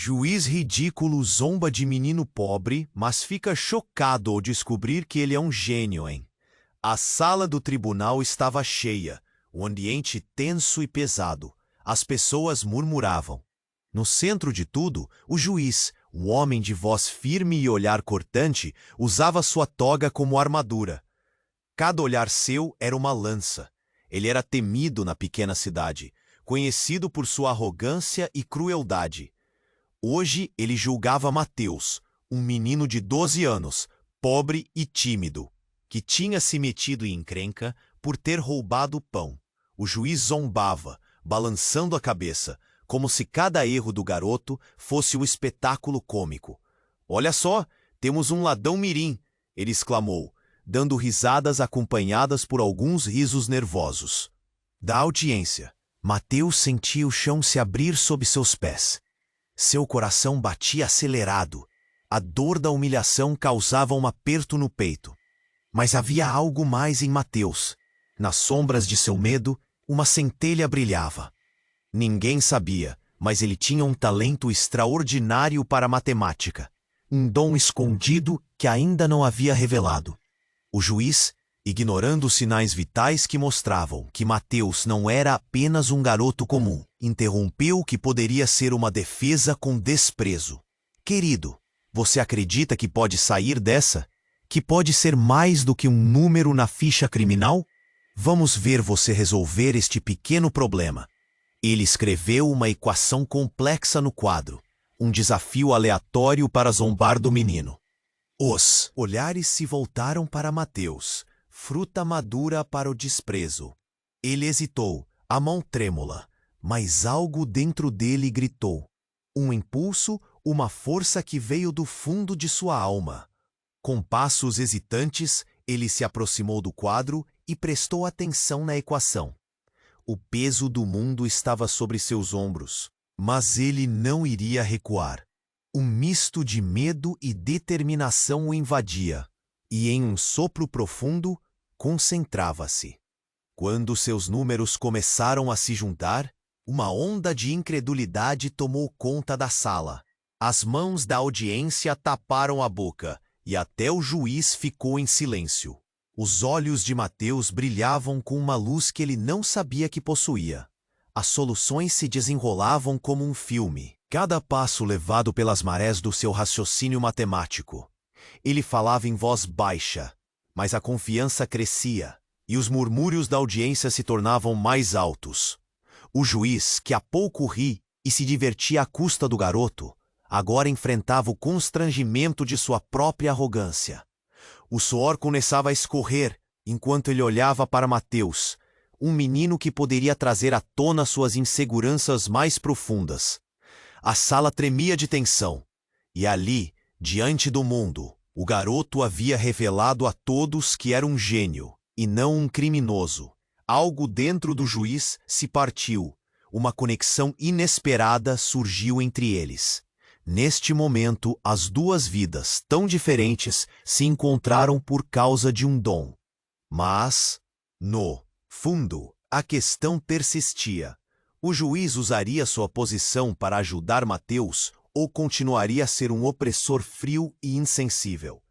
Juiz ridículo zomba de menino pobre, mas fica chocado ao descobrir que ele é um gênio, hein? A sala do tribunal estava cheia, o ambiente tenso e pesado. As pessoas murmuravam. No centro de tudo, o juiz, um homem de voz firme e olhar cortante, usava sua toga como armadura. Cada olhar seu era uma lança. Ele era temido na pequena cidade, conhecido por sua arrogância e crueldade. Hoje ele julgava Mateus, um menino de 12 anos, pobre e tímido, que tinha se metido em encrenca por ter roubado o pão. O juiz zombava, balançando a cabeça, como se cada erro do garoto fosse um espetáculo cômico. "Olha só, temos um ladrão mirim", ele exclamou, dando risadas acompanhadas por alguns risos nervosos. Da audiência, Mateus sentia o chão se abrir sob seus pés. Seu coração batia acelerado. A dor da humilhação causava um aperto no peito. Mas havia algo mais em Mateus. Nas sombras de seu medo, uma centelha brilhava. Ninguém sabia, mas ele tinha um talento extraordinário para a matemática. Um dom escondido que ainda não havia revelado. O juiz, ignorando os sinais vitais que mostravam que Mateus não era apenas um garoto comum, interrompeu o que poderia ser uma defesa com desprezo. "Querido, você acredita que pode sair dessa? Que pode ser mais do que um número na ficha criminal? Vamos ver você resolver este pequeno problema." Ele escreveu uma equação complexa no quadro, um desafio aleatório para zombar do menino. Os olhares se voltaram para Mateus, fruta madura para o desprezo. Ele hesitou, a mão trêmula, mas algo dentro dele gritou. Um impulso, uma força que veio do fundo de sua alma. Com passos hesitantes, ele se aproximou do quadro e prestou atenção na equação. O peso do mundo estava sobre seus ombros, mas ele não iria recuar. Um misto de medo e determinação o invadia, e em um sopro profundo, concentrava-se. Quando seus números começaram a se juntar, uma onda de incredulidade tomou conta da sala. As mãos da audiência taparam a boca, e até o juiz ficou em silêncio. Os olhos de Mateus brilhavam com uma luz que ele não sabia que possuía. As soluções se desenrolavam como um filme, cada passo levado pelas marés do seu raciocínio matemático. Ele falava em voz baixa, mas a confiança crescia, e os murmúrios da audiência se tornavam mais altos. O juiz, que há pouco ri e se divertia à custa do garoto, agora enfrentava o constrangimento de sua própria arrogância. O suor começava a escorrer enquanto ele olhava para Mateus, um menino que poderia trazer à tona suas inseguranças mais profundas. A sala tremia de tensão, e ali, diante do mundo, o garoto havia revelado a todos que era um gênio, e não um criminoso. Algo dentro do juiz se partiu, uma conexão inesperada surgiu entre eles. Neste momento, as duas vidas, tão diferentes, se encontraram por causa de um dom. Mas, no fundo, a questão persistia. O juiz usaria sua posição para ajudar Mateus ou continuaria a ser um opressor frio e insensível?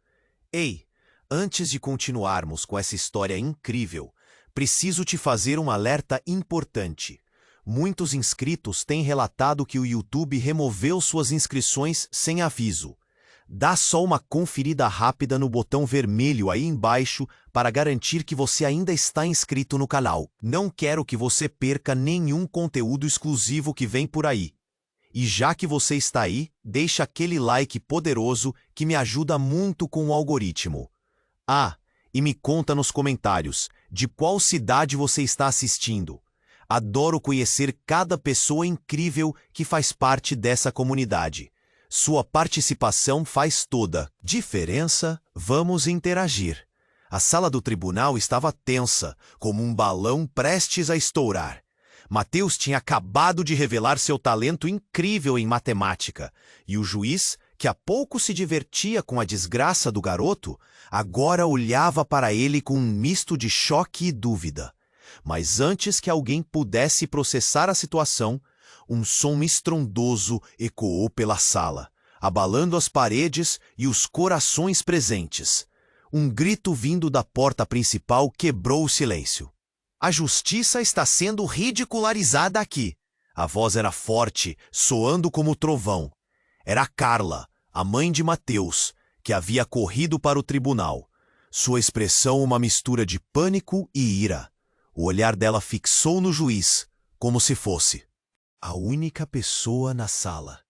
Ei, antes de continuarmos com essa história incrível, preciso te fazer um alerta importante. Muitos inscritos têm relatado que o YouTube removeu suas inscrições sem aviso. Dá só uma conferida rápida no botão vermelho aí embaixo para garantir que você ainda está inscrito no canal. Não quero que você perca nenhum conteúdo exclusivo que vem por aí. E já que você está aí, deixa aquele like poderoso que me ajuda muito com o algoritmo. Ah, e me conta nos comentários de qual cidade você está assistindo. Adoro conhecer cada pessoa incrível que faz parte dessa comunidade. Sua participação faz toda diferença. Vamos interagir. A sala do tribunal estava tensa, como um balão prestes a estourar. Mateus tinha acabado de revelar seu talento incrível em matemática, e o juiz, que há pouco se divertia com a desgraça do garoto, agora olhava para ele com um misto de choque e dúvida. Mas antes que alguém pudesse processar a situação, um som estrondoso ecoou pela sala, abalando as paredes e os corações presentes. Um grito vindo da porta principal quebrou o silêncio. A justiça está sendo ridicularizada aqui. A voz era forte, soando como trovão. Era Carla, a mãe de Mateus, que havia corrido para o tribunal. Sua expressão uma mistura de pânico e ira. O olhar dela fixou no juiz, como se fosse a única pessoa na sala.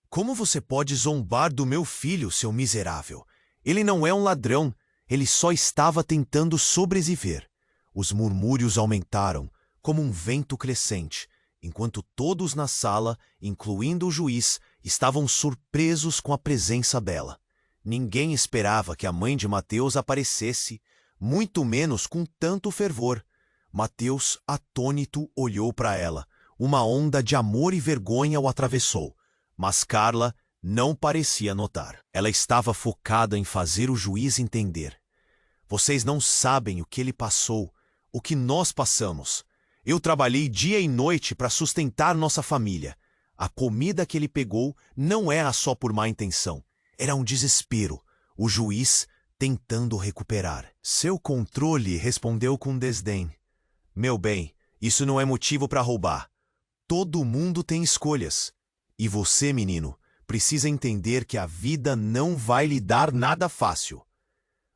Como você pode zombar do meu filho, seu miserável? Ele não é um ladrão, ele só estava tentando sobreviver. Os murmúrios aumentaram, como um vento crescente, enquanto todos na sala, incluindo o juiz, estavam surpresos com a presença dela. Ninguém esperava que a mãe de Mateus aparecesse, muito menos com tanto fervor. Mateus, atônito, olhou para ela. Uma onda de amor e vergonha o atravessou, mas Carla não parecia notar. Ela estava focada em fazer o juiz entender. Vocês não sabem o que ele passou, o que nós passamos. Eu trabalhei dia e noite para sustentar nossa família. A comida que ele pegou não era só por má intenção. Era um desespero. O juiz tentando recuperar. Seu controle respondeu com desdém. Meu bem, isso não é motivo para roubar. Todo mundo tem escolhas. E você, menino, precisa entender que a vida não vai lhe dar nada fácil.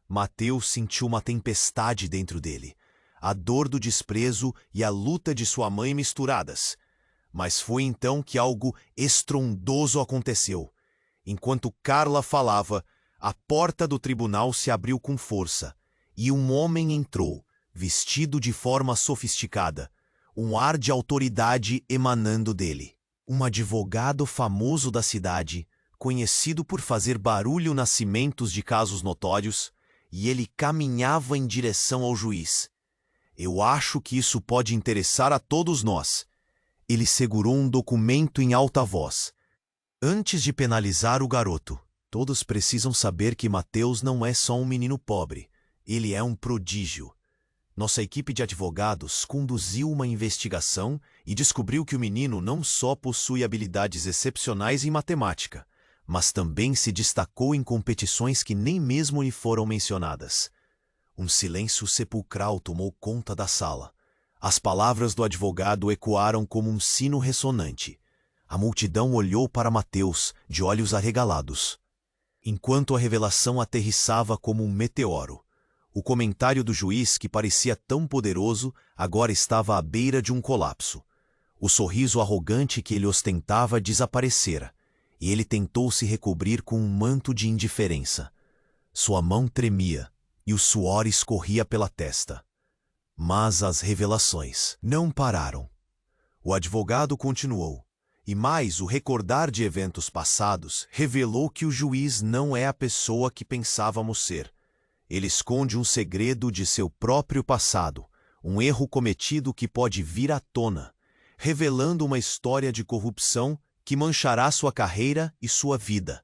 Mateus sentiu uma tempestade dentro dele. A dor do desprezo e a luta de sua mãe misturadas. Mas foi então que algo estrondoso aconteceu. Enquanto Carla falava, a porta do tribunal se abriu com força, e um homem entrou, vestido de forma sofisticada, um ar de autoridade emanando dele. Um advogado famoso da cidade, conhecido por fazer barulho nas cimentos de casos notórios, e ele caminhava em direção ao juiz. Eu acho que isso pode interessar a todos nós. Ele segurou um documento em alta voz. Antes de penalizar o garoto, todos precisam saber que Mateus não é só um menino pobre. Ele é um prodígio. Nossa equipe de advogados conduziu uma investigação e descobriu que o menino não só possui habilidades excepcionais em matemática, mas também se destacou em competições que nem mesmo lhe foram mencionadas. Um silêncio sepulcral tomou conta da sala. As palavras do advogado ecoaram como um sino ressonante. A multidão olhou para Mateus, de olhos arregalados. Enquanto a revelação aterrissava como um meteoro, o comentário do juiz, que parecia tão poderoso, agora estava à beira de um colapso. O sorriso arrogante que ele ostentava desaparecera, e ele tentou se recobrir com um manto de indiferença. Sua mão tremia, e o suor escorria pela testa. Mas as revelações não pararam. O advogado continuou, e mais o recordar de eventos passados revelou que o juiz não é a pessoa que pensávamos ser. Ele esconde um segredo de seu próprio passado, um erro cometido que pode vir à tona, revelando uma história de corrupção que manchará sua carreira e sua vida.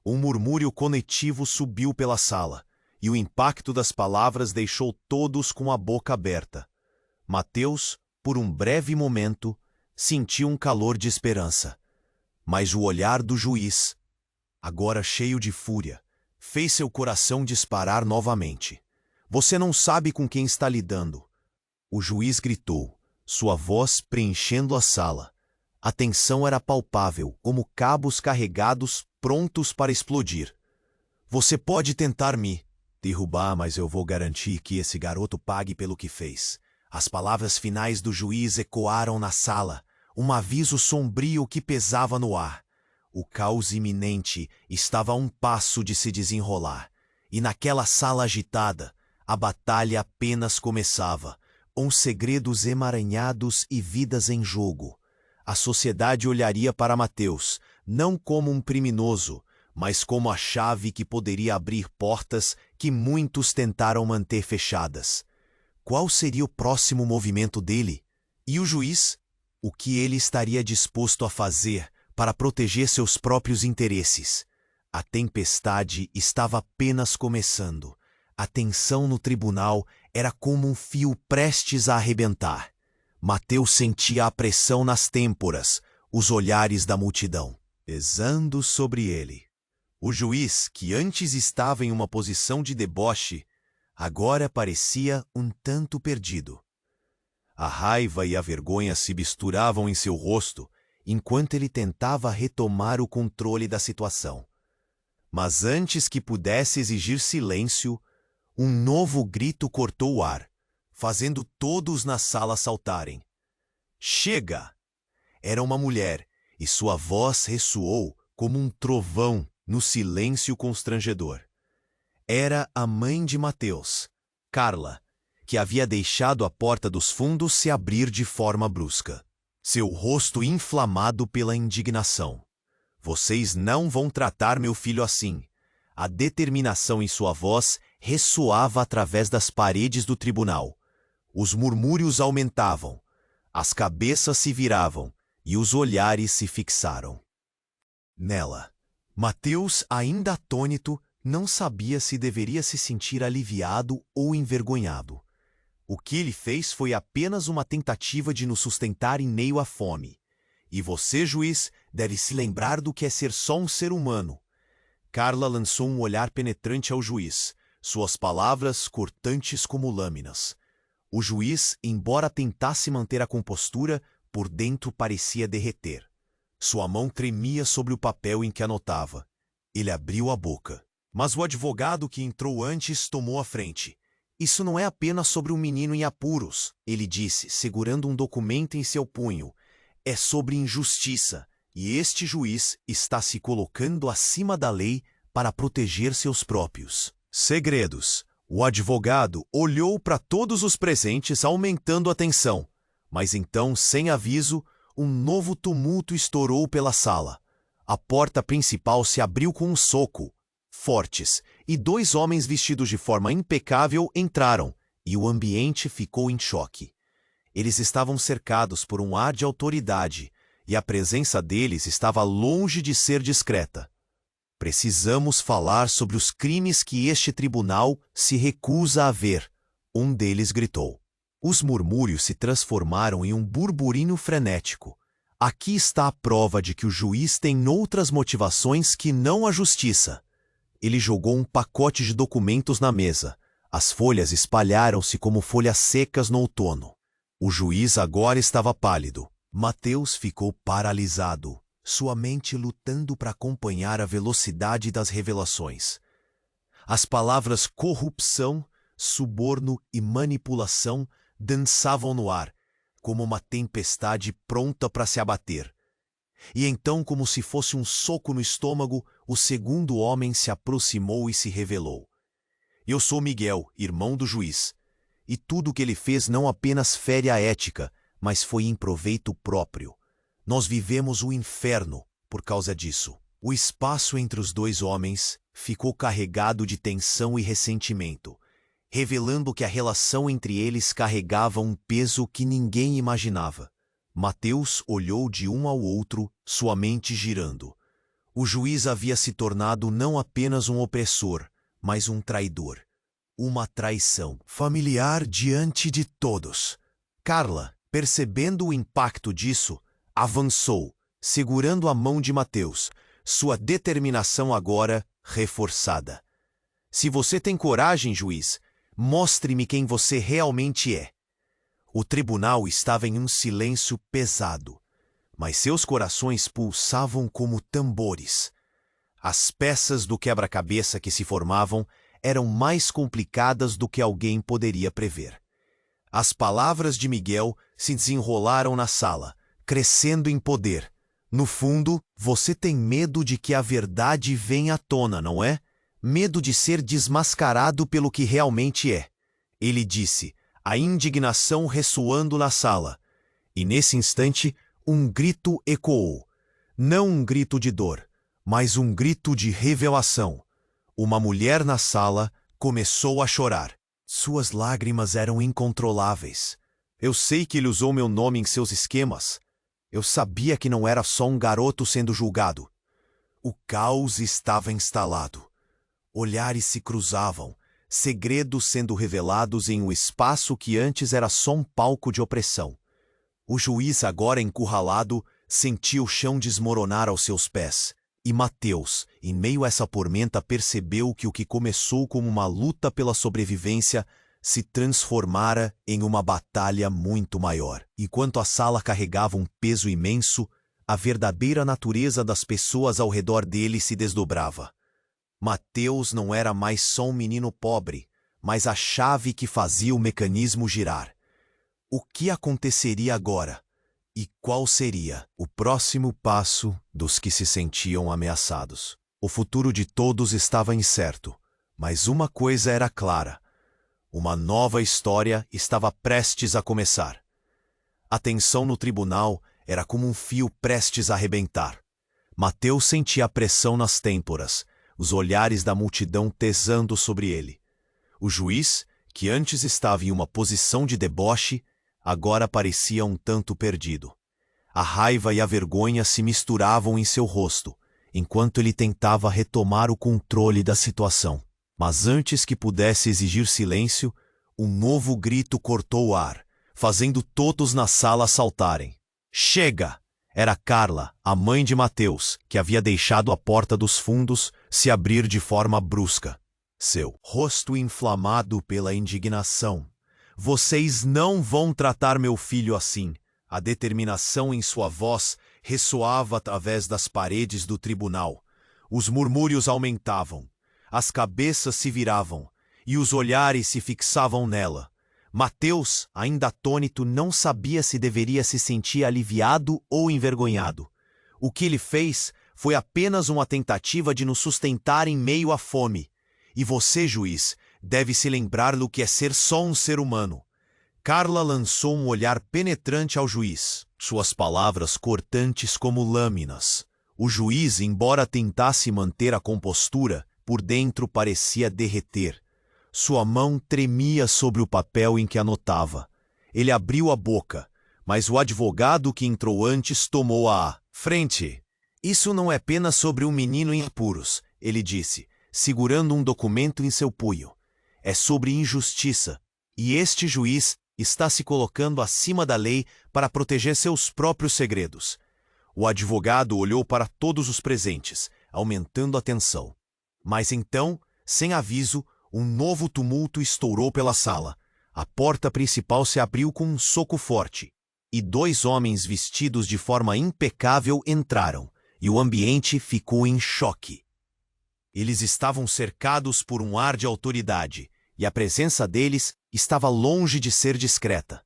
Um murmúrio coletivo subiu pela sala, e o impacto das palavras deixou todos com a boca aberta. Mateus, por um breve momento, sentiu um calor de esperança. Mas o olhar do juiz, agora cheio de fúria, fez seu coração disparar novamente. Você não sabe com quem está lidando. O juiz gritou, sua voz preenchendo a sala. A tensão era palpável, como cabos carregados prontos para explodir. Você pode tentar me derrubar, mas eu vou garantir que esse garoto pague pelo que fez. As palavras finais do juiz ecoaram na sala, um aviso sombrio que pesava no ar. O caos iminente estava a um passo de se desenrolar, e naquela sala agitada, a batalha apenas começava, com segredos emaranhados e vidas em jogo. A sociedade olharia para Mateus, não como um criminoso, mas como a chave que poderia abrir portas que muitos tentaram manter fechadas. Qual seria o próximo movimento dele? E o juiz? O que ele estaria disposto a fazer para proteger seus próprios interesses? A tempestade estava apenas começando. A tensão no tribunal era como um fio prestes a arrebentar. Mateus sentia a pressão nas têmporas, os olhares da multidão pesando sobre ele. O juiz, que antes estava em uma posição de deboche, agora parecia um tanto perdido. A raiva e a vergonha se misturavam em seu rosto enquanto ele tentava retomar o controle da situação. Mas antes que pudesse exigir silêncio, um novo grito cortou o ar, fazendo todos na sala saltarem. Chega! Era uma mulher, e sua voz ressoou como um trovão no silêncio constrangedor. Era a mãe de Mateus, Carla, que havia deixado a porta dos fundos se abrir de forma brusca, seu rosto inflamado pela indignação. Vocês não vão tratar meu filho assim. A determinação em sua voz ressoava através das paredes do tribunal. Os murmúrios aumentavam, as cabeças se viravam e os olhares se fixaram nela. Mateus, ainda atônito, não sabia se deveria se sentir aliviado ou envergonhado. O que ele fez foi apenas uma tentativa de nos sustentar em meio à fome. E você, juiz, deve se lembrar do que é ser só um ser humano. Carla lançou um olhar penetrante ao juiz, suas palavras cortantes como lâminas. O juiz, embora tentasse manter a compostura, por dentro parecia derreter. Sua mão tremia sobre o papel em que anotava. Ele abriu a boca. Mas o advogado que entrou antes tomou a frente. Isso não é apenas sobre um menino em apuros, ele disse, segurando um documento em seu punho. É sobre injustiça, e este juiz está se colocando acima da lei para proteger seus próprios segredos. O advogado olhou para todos os presentes, aumentando a tensão. Mas então, sem aviso, um novo tumulto estourou pela sala. A porta principal se abriu com um soco. Fortes, e dois homens vestidos de forma impecável entraram, e o ambiente ficou em choque. Eles estavam cercados por um ar de autoridade, e a presença deles estava longe de ser discreta. Precisamos falar sobre os crimes que este tribunal se recusa a ver, um deles gritou. Os murmúrios se transformaram em um burburinho frenético. Aqui está a prova de que o juiz tem outras motivações que não a justiça. Ele jogou um pacote de documentos na mesa. As folhas espalharam-se como folhas secas no outono. O juiz agora estava pálido. Mateus ficou paralisado, sua mente lutando para acompanhar a velocidade das revelações. As palavras corrupção, suborno e manipulação dançavam no ar, como uma tempestade pronta para se abater. E então, como se fosse um soco no estômago, o segundo homem se aproximou e se revelou. Eu sou Miguel, irmão do juiz. E tudo o que ele fez não apenas fere a ética, mas foi em proveito próprio. Nós vivemos o inferno por causa disso. O espaço entre os dois homens ficou carregado de tensão e ressentimento, revelando que a relação entre eles carregava um peso que ninguém imaginava. Mateus olhou de um ao outro, sua mente girando. O juiz havia se tornado não apenas um opressor, mas um traidor. Uma traição familiar diante de todos. Carla, percebendo o impacto disso, avançou, segurando a mão de Mateus, sua determinação agora reforçada. Se você tem coragem, juiz, mostre-me quem você realmente é. O tribunal estava em um silêncio pesado, mas seus corações pulsavam como tambores. As peças do quebra-cabeça que se formavam eram mais complicadas do que alguém poderia prever. As palavras de Miguel se desenrolaram na sala, crescendo em poder. No fundo, você tem medo de que a verdade venha à tona, não é? Medo de ser desmascarado pelo que realmente é. Ele disse, a indignação ressoando na sala. E nesse instante, um grito ecoou. Não um grito de dor, mas um grito de revelação. Uma mulher na sala começou a chorar. Suas lágrimas eram incontroláveis. Eu sei que ele usou meu nome em seus esquemas. Eu sabia que não era só um garoto sendo julgado. O caos estava instalado. Olhares se cruzavam, segredos sendo revelados em um espaço que antes era só um palco de opressão. O juiz, agora encurralado, sentia o chão desmoronar aos seus pés. E Mateus, em meio a essa tormenta, percebeu que o que começou como uma luta pela sobrevivência se transformara em uma batalha muito maior. Enquanto a sala carregava um peso imenso, a verdadeira natureza das pessoas ao redor dele se desdobrava. Mateus não era mais só um menino pobre, mas a chave que fazia o mecanismo girar. O que aconteceria agora? E qual seria o próximo passo dos que se sentiam ameaçados? O futuro de todos estava incerto, mas uma coisa era clara: uma nova história estava prestes a começar. A tensão no tribunal era como um fio prestes a arrebentar. Mateus sentia a pressão nas têmporas, os olhares da multidão pesando sobre ele. O juiz, que antes estava em uma posição de deboche, agora parecia um tanto perdido. A raiva e a vergonha se misturavam em seu rosto, enquanto ele tentava retomar o controle da situação. Mas antes que pudesse exigir silêncio, um novo grito cortou o ar, fazendo todos na sala saltarem. Chega! Era Carla, a mãe de Mateus, que havia deixado a porta dos fundos se abrir de forma brusca. Seu rosto inflamado pela indignação. Vocês não vão tratar meu filho assim. A determinação em sua voz ressoava através das paredes do tribunal. Os murmúrios aumentavam. As cabeças se viravam e os olhares se fixavam nela. Mateus, ainda atônito, não sabia se deveria se sentir aliviado ou envergonhado. O que ele fez foi apenas uma tentativa de nos sustentar em meio à fome. E você, juiz, deve se lembrar do que é ser só um ser humano. Carla lançou um olhar penetrante ao juiz, suas palavras cortantes como lâminas. O juiz, embora tentasse manter a compostura, por dentro parecia derreter. Sua mão tremia sobre o papel em que anotava. Ele abriu a boca, mas o advogado que entrou antes tomou a frente. Isso não é apenas sobre um menino em apuros, ele disse, segurando um documento em seu punho. É sobre injustiça, e este juiz está se colocando acima da lei para proteger seus próprios segredos. O advogado olhou para todos os presentes, aumentando a tensão. Mas então, sem aviso, um novo tumulto estourou pela sala. A porta principal se abriu com um soco forte, e dois homens vestidos de forma impecável entraram, e o ambiente ficou em choque. Eles estavam cercados por um ar de autoridade, e a presença deles estava longe de ser discreta.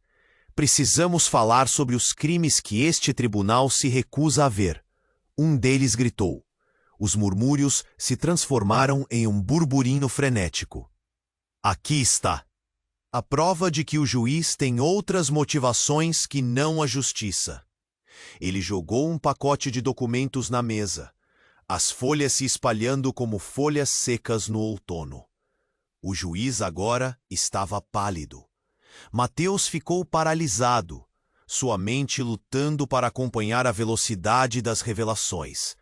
Precisamos falar sobre os crimes que este tribunal se recusa a ver. Um deles gritou. Os murmúrios se transformaram em um burburinho frenético. Aqui está. A prova de que o juiz tem outras motivações que não a justiça. Ele jogou um pacote de documentos na mesa, as folhas se espalhando como folhas secas no outono. O juiz agora estava pálido. Mateus ficou paralisado, sua mente lutando para acompanhar a velocidade das revelações.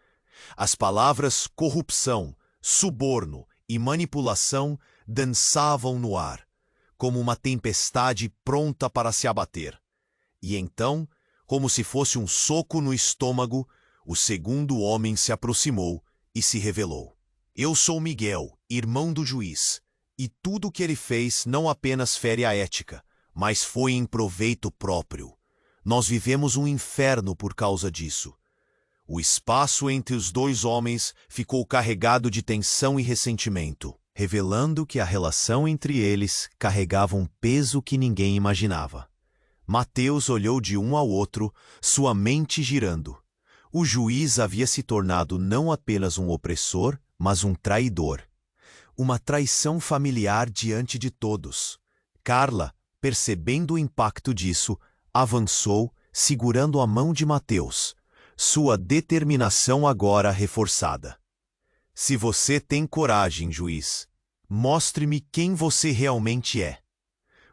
As palavras corrupção, suborno e manipulação dançavam no ar, como uma tempestade pronta para se abater. E então, como se fosse um soco no estômago, o segundo homem se aproximou e se revelou. Eu sou Miguel, irmão do juiz, e tudo o que ele fez não apenas fere a ética, mas foi em proveito próprio. Nós vivemos um inferno por causa disso. O espaço entre os dois homens ficou carregado de tensão e ressentimento, revelando que a relação entre eles carregava um peso que ninguém imaginava. Mateus olhou de um ao outro, sua mente girando. O juiz havia se tornado não apenas um opressor, mas um traidor. Uma traição familiar diante de todos. Carla, percebendo o impacto disso, avançou, segurando a mão de Mateus, sua determinação agora reforçada. Se você tem coragem, juiz, mostre-me quem você realmente é.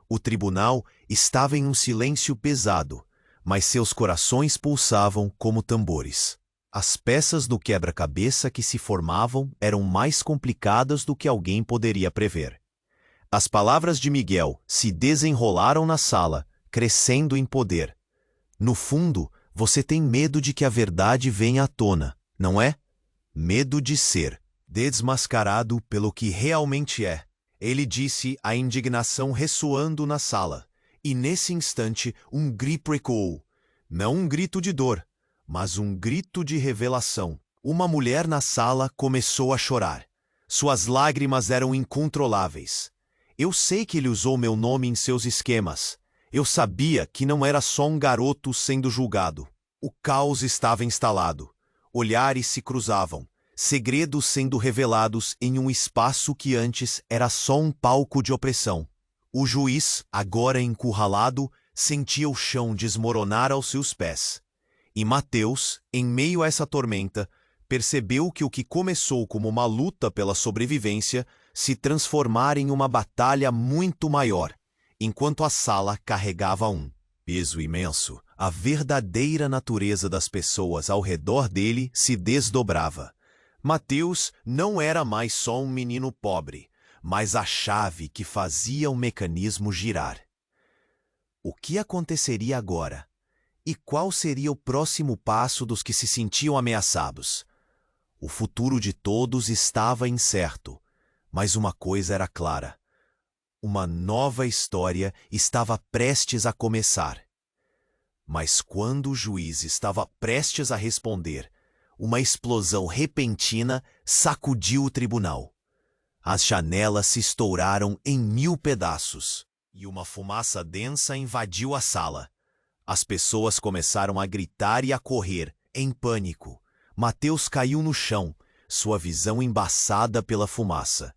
O tribunal estava em um silêncio pesado, mas seus corações pulsavam como tambores. As peças do quebra-cabeça que se formavam eram mais complicadas do que alguém poderia prever. As palavras de Miguel se desenrolaram na sala, crescendo em poder. No fundo, Você tem medo de que a verdade venha à tona, não é? Medo de ser desmascarado pelo que realmente é. Ele disse, a indignação ressoando na sala. E nesse instante, um grito ecoou. Não um grito de dor, mas um grito de revelação. Uma mulher na sala começou a chorar. Suas lágrimas eram incontroláveis. Eu sei que ele usou meu nome em seus esquemas. Eu sabia que não era só um garoto sendo julgado. O caos estava instalado. Olhares se cruzavam. Segredos sendo revelados em um espaço que antes era só um palco de opressão. O juiz, agora encurralado, sentia o chão desmoronar aos seus pés. E Mateus, em meio a essa tormenta, percebeu que o que começou como uma luta pela sobrevivência se transformara em uma batalha muito maior, enquanto a sala carregava um peso imenso. A verdadeira natureza das pessoas ao redor dele se desdobrava. Mateus não era mais só um menino pobre, mas a chave que fazia o mecanismo girar. O que aconteceria agora? E qual seria o próximo passo dos que se sentiam ameaçados? O futuro de todos estava incerto, mas uma coisa era clara. Uma nova história estava prestes a começar. Mas quando o juiz estava prestes a responder, uma explosão repentina sacudiu o tribunal. As janelas se estouraram em 1000 pedaços, e uma fumaça densa invadiu a sala. As pessoas começaram a gritar e a correr, em pânico. Mateus caiu no chão, sua visão embaçada pela fumaça.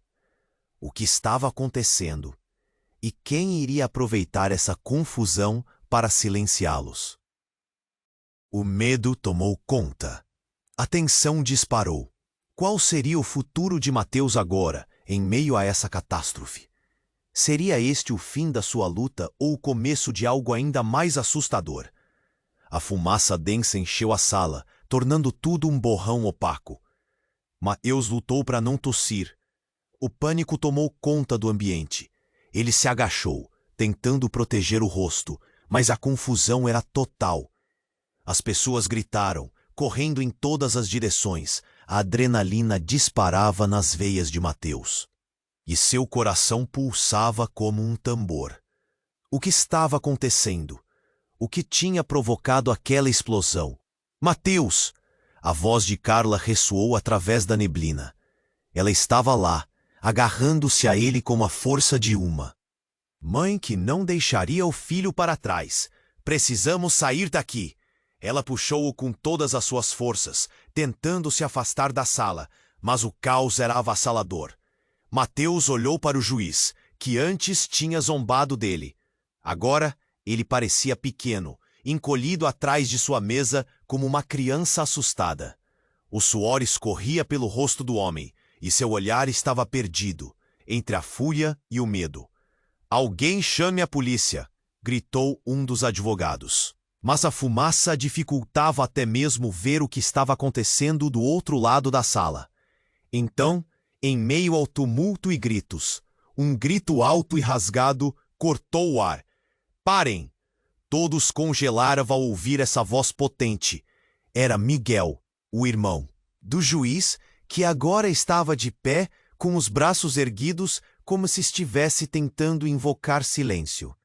O que estava acontecendo? E quem iria aproveitar essa confusão para silenciá-los? O medo tomou conta. A tensão disparou. Qual seria o futuro de Mateus agora, em meio a essa catástrofe? Seria este o fim da sua luta ou o começo de algo ainda mais assustador? A fumaça densa encheu a sala, tornando tudo um borrão opaco. Mateus lutou para não tossir. O pânico tomou conta do ambiente. Ele se agachou, tentando proteger o rosto, mas a confusão era total. As pessoas gritaram, correndo em todas as direções. A adrenalina disparava nas veias de Mateus. E seu coração pulsava como um tambor. O que estava acontecendo? O que tinha provocado aquela explosão? Mateus! A voz de Carla ressoou através da neblina. Ela estava lá, agarrando-se a ele com a força de uma mãe que não deixaria o filho para trás. Precisamos sair daqui. Ela puxou-o com todas as suas forças, tentando se afastar da sala, mas o caos era avassalador. Mateus olhou para o juiz, que antes tinha zombado dele. Agora, ele parecia pequeno, encolhido atrás de sua mesa como uma criança assustada. O suor escorria pelo rosto do homem, e seu olhar estava perdido, entre a fúria e o medo. "Alguém chame a polícia!" gritou um dos advogados. Mas a fumaça dificultava até mesmo ver o que estava acontecendo do outro lado da sala. Então, em meio ao tumulto e gritos, um grito alto e rasgado cortou o ar. "Parem!" Todos congelaram ao ouvir essa voz potente. Era Miguel, o irmão do juiz, que agora estava de pé, com os braços erguidos, como se estivesse tentando invocar silêncio.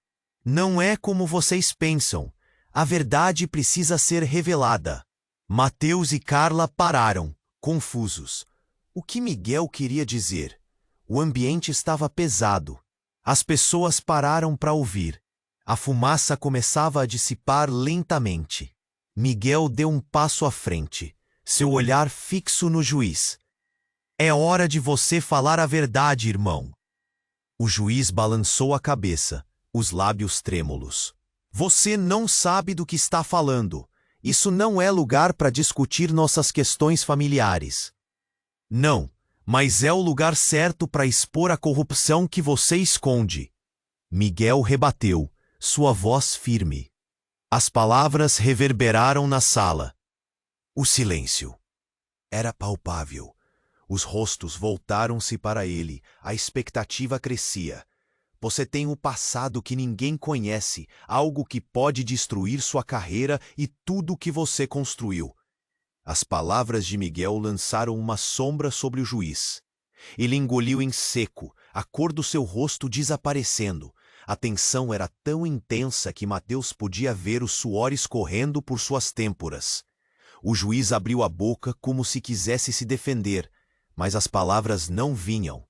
"Não é como vocês pensam. A verdade precisa ser revelada." Mateus e Carla pararam, confusos. O que Miguel queria dizer? O ambiente estava pesado. As pessoas pararam para ouvir. A fumaça começava a dissipar lentamente. Miguel deu um passo à frente, seu olhar fixo no juiz. "É hora de você falar a verdade, irmão." O juiz balançou a cabeça, os lábios trêmulos. "Você não sabe do que está falando. Isso não é lugar para discutir nossas questões familiares." "Não, mas é o lugar certo para expor a corrupção que você esconde." Miguel rebateu, sua voz firme. As palavras reverberaram na sala. O silêncio era palpável. Os rostos voltaram-se para ele, a expectativa crescia. Você tem um passado que ninguém conhece, algo que pode destruir sua carreira e tudo o que você construiu. As palavras de Miguel lançaram uma sombra sobre o juiz. Ele engoliu em seco, a cor do seu rosto desaparecendo. A tensão era tão intensa que Mateus podia ver o suor escorrendo por suas têmporas. O juiz abriu a boca como se quisesse se defender, mas as palavras não vinham.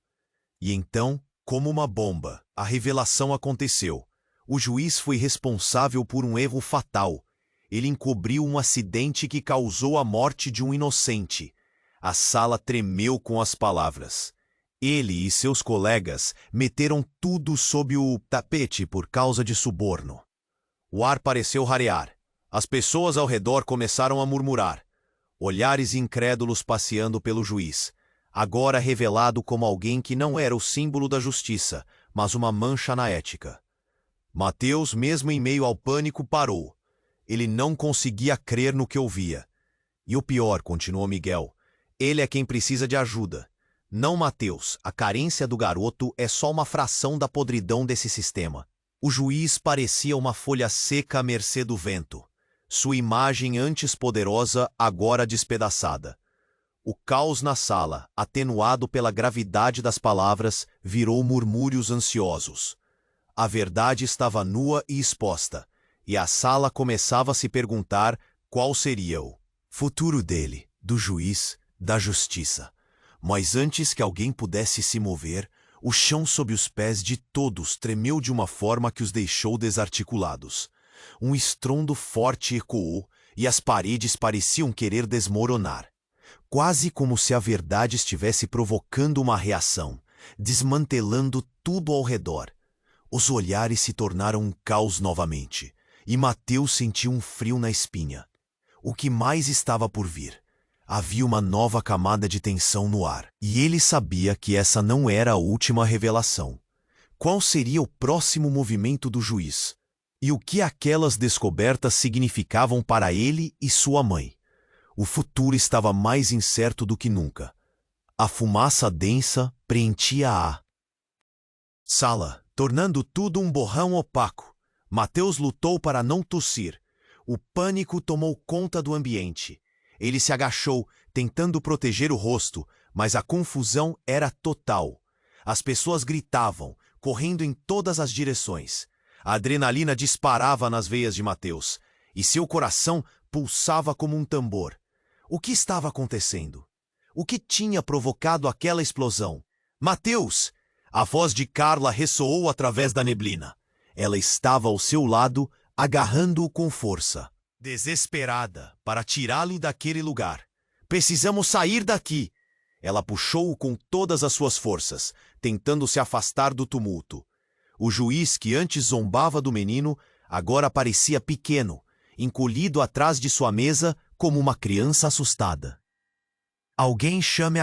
E então, como uma bomba, a revelação aconteceu. O juiz foi responsável por um erro fatal. Ele encobriu um acidente que causou a morte de um inocente. A sala tremeu com as palavras. Ele e seus colegas meteram tudo sob o tapete por causa de suborno. O ar pareceu rarear. As pessoas ao redor começaram a murmurar. Olhares incrédulos passeando pelo juiz, agora revelado como alguém que não era o símbolo da justiça, mas uma mancha na ética. Mateus, mesmo em meio ao pânico, parou. Ele não conseguia crer no que ouvia. E o pior, continuou Miguel, ele é quem precisa de ajuda. Não Mateus, a carência do garoto é só uma fração da podridão desse sistema. O juiz parecia uma folha seca à mercê do vento. Sua imagem antes poderosa, agora despedaçada. O caos na sala, atenuado pela gravidade das palavras, virou murmúrios ansiosos. A verdade estava nua e exposta, e a sala começava a se perguntar qual seria o futuro dele, do juiz, da justiça. Mas antes que alguém pudesse se mover, o chão sob os pés de todos tremeu de uma forma que os deixou desarticulados. Um estrondo forte ecoou e as paredes pareciam querer desmoronar. Quase como se a verdade estivesse provocando uma reação, desmantelando tudo ao redor. Os olhares se tornaram um caos novamente, e Mateus sentiu um frio na espinha. O que mais estava por vir? Havia uma nova camada de tensão no ar, e ele sabia que essa não era a última revelação. Qual seria o próximo movimento do juiz? E o que aquelas descobertas significavam para ele e sua mãe? O futuro estava mais incerto do que nunca. A fumaça densa preenchia a sala, tornando tudo um borrão opaco. Mateus lutou para não tossir. O pânico tomou conta do ambiente. Ele se agachou, tentando proteger o rosto, mas a confusão era total. As pessoas gritavam, correndo em todas as direções. A adrenalina disparava nas veias de Mateus, e seu coração pulsava como um tambor. O que estava acontecendo? O que tinha provocado aquela explosão? Mateus! A voz de Carla ressoou através da neblina. Ela estava ao seu lado, agarrando-o com força. Desesperada, para tirá-lo daquele lugar. Precisamos sair daqui! Ela puxou-o com todas as suas forças, tentando se afastar do tumulto. O juiz, que antes zombava do menino, agora parecia pequeno, encolhido atrás de sua mesa como uma criança assustada. Alguém chame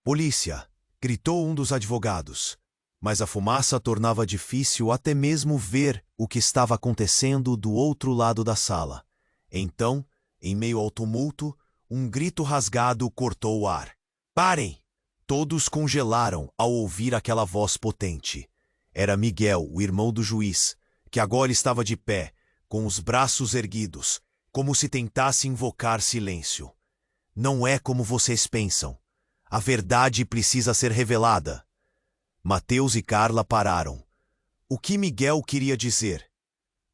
polícia! Gritou um dos advogados. Mas a fumaça tornava difícil até mesmo ver o que estava acontecendo do outro lado da sala. Então, em meio ao tumulto, um grito rasgado cortou o ar. Parem! Todos congelaram ao ouvir aquela voz potente. Era Miguel, o irmão do juiz, que agora estava de pé, com os braços erguidos, como se tentasse invocar silêncio. Não é como vocês pensam. A verdade precisa ser revelada. Mateus e Carla pararam. O que Miguel queria dizer?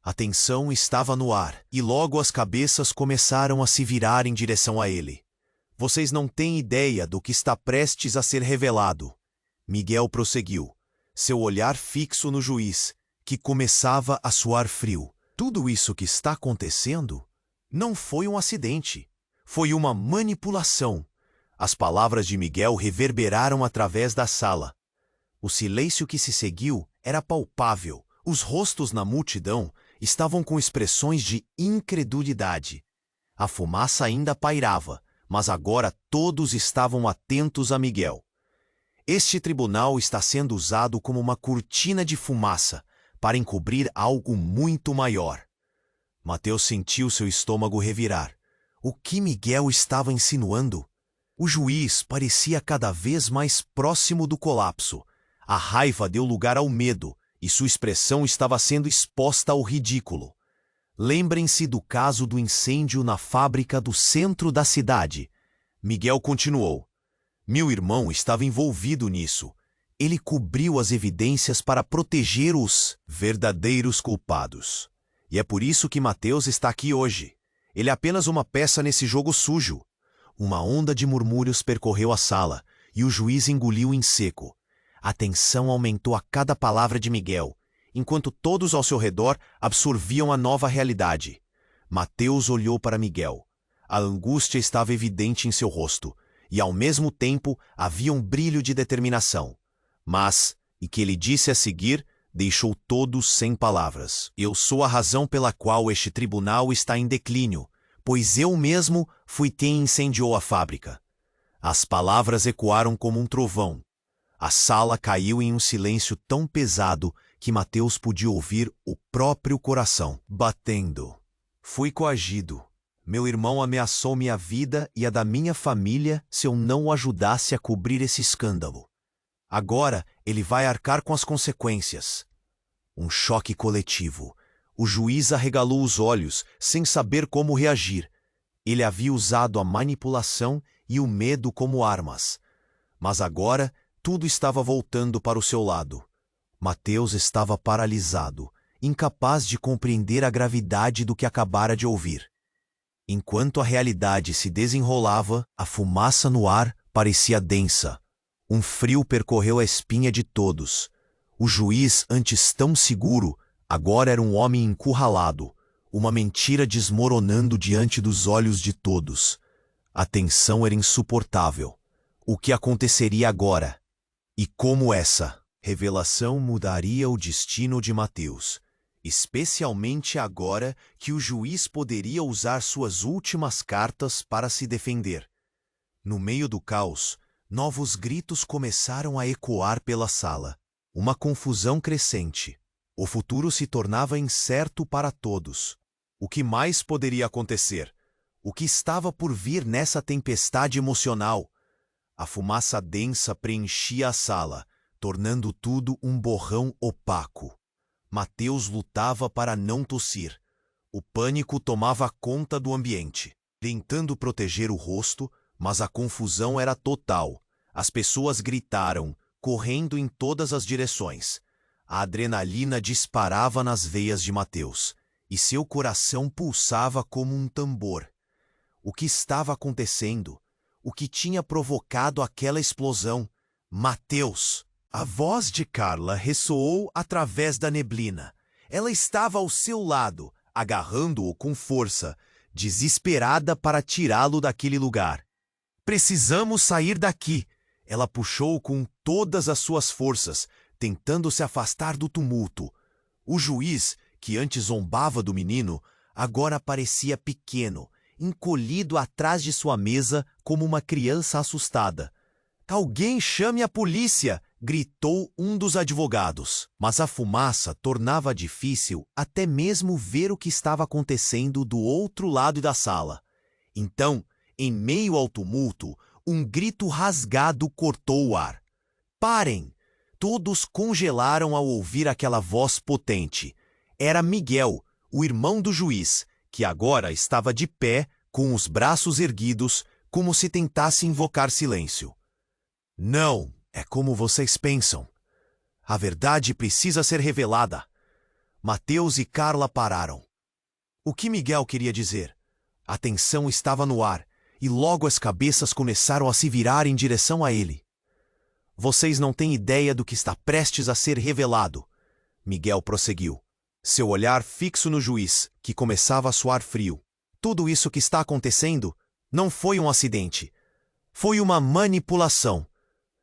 A tensão estava no ar, e logo as cabeças começaram a se virar em direção a ele. Vocês não têm ideia do que está prestes a ser revelado. Miguel prosseguiu, seu olhar fixo no juiz, que começava a suar frio. Tudo isso que está acontecendo não foi um acidente. Foi uma manipulação. As palavras de Miguel reverberaram através da sala. O silêncio que se seguiu era palpável. Os rostos na multidão estavam com expressões de incredulidade. A fumaça ainda pairava, mas agora todos estavam atentos a Miguel. Este tribunal está sendo usado como uma cortina de fumaça para encobrir algo muito maior. Mateus sentiu seu estômago revirar. O que Miguel estava insinuando? O juiz parecia cada vez mais próximo do colapso. A raiva deu lugar ao medo, e sua expressão estava sendo exposta ao ridículo. Lembrem-se do caso do incêndio na fábrica do centro da cidade. Miguel continuou. Meu irmão estava envolvido nisso. Ele cobriu as evidências para proteger os verdadeiros culpados. E é por isso que Mateus está aqui hoje. Ele é apenas uma peça nesse jogo sujo. Uma onda de murmúrios percorreu a sala, e o juiz engoliu em seco. A tensão aumentou a cada palavra de Miguel, enquanto todos ao seu redor absorviam a nova realidade. Mateus olhou para Miguel. A angústia estava evidente em seu rosto, e ao mesmo tempo havia um brilho de determinação. Mas, e que ele disse a seguir, deixou todos sem palavras. Eu sou a razão pela qual este tribunal está em declínio, pois eu mesmo fui quem incendiou a fábrica. As palavras ecoaram como um trovão. A sala caiu em um silêncio tão pesado que Mateus podia ouvir o próprio coração batendo. Fui coagido. Meu irmão ameaçou minha vida e a da minha família se eu não o ajudasse a cobrir esse escândalo. Agora ele vai arcar com as consequências. Um choque coletivo. O juiz arregalou os olhos, sem saber como reagir. Ele havia usado a manipulação e o medo como armas. Mas agora tudo estava voltando para o seu lado. Mateus estava paralisado, incapaz de compreender a gravidade do que acabara de ouvir. Enquanto a realidade se desenrolava, a fumaça no ar parecia densa. Um frio percorreu a espinha de todos. O juiz, antes tão seguro, agora era um homem encurralado, uma mentira desmoronando diante dos olhos de todos. A tensão era insuportável. O que aconteceria agora? E como essa revelação mudaria o destino de Mateus, especialmente agora que o juiz poderia usar suas últimas cartas para se defender. No meio do caos, novos gritos começaram a ecoar pela sala. Uma confusão crescente. O futuro se tornava incerto para todos. O que mais poderia acontecer? O que estava por vir nessa tempestade emocional? A fumaça densa preenchia a sala, tornando tudo um borrão opaco. Mateus lutava para não tossir. O pânico tomava conta do ambiente, tentando proteger o rosto, mas a confusão era total. As pessoas gritaram, correndo em todas as direções. A adrenalina disparava nas veias de Mateus, e seu coração pulsava como um tambor. O que estava acontecendo? O que tinha provocado aquela explosão? Mateus! A voz de Carla ressoou através da neblina. Ela estava ao seu lado, agarrando-o com força, desesperada para tirá-lo daquele lugar. Precisamos sair daqui! Ela puxou com todas as suas forças, tentando se afastar do tumulto. O juiz, que antes zombava do menino, agora parecia pequeno, encolhido atrás de sua mesa como uma criança assustada. Alguém chame a polícia! Gritou um dos advogados. Mas a fumaça tornava difícil até mesmo ver o que estava acontecendo do outro lado da sala. Então, em meio ao tumulto, um grito rasgado cortou o ar. Parem! Todos congelaram ao ouvir aquela voz potente. Era Miguel, o irmão do juiz, que agora estava de pé, com os braços erguidos, como se tentasse invocar silêncio. Não, é como vocês pensam. A verdade precisa ser revelada. Mateus e Carla pararam. O que Miguel queria dizer? A tensão estava no ar, e logo as cabeças começaram a se virar em direção a ele. Vocês não têm ideia do que está prestes a ser revelado, Miguel prosseguiu, seu olhar fixo no juiz, que começava a suar frio. Tudo isso que está acontecendo não foi um acidente. Foi uma manipulação.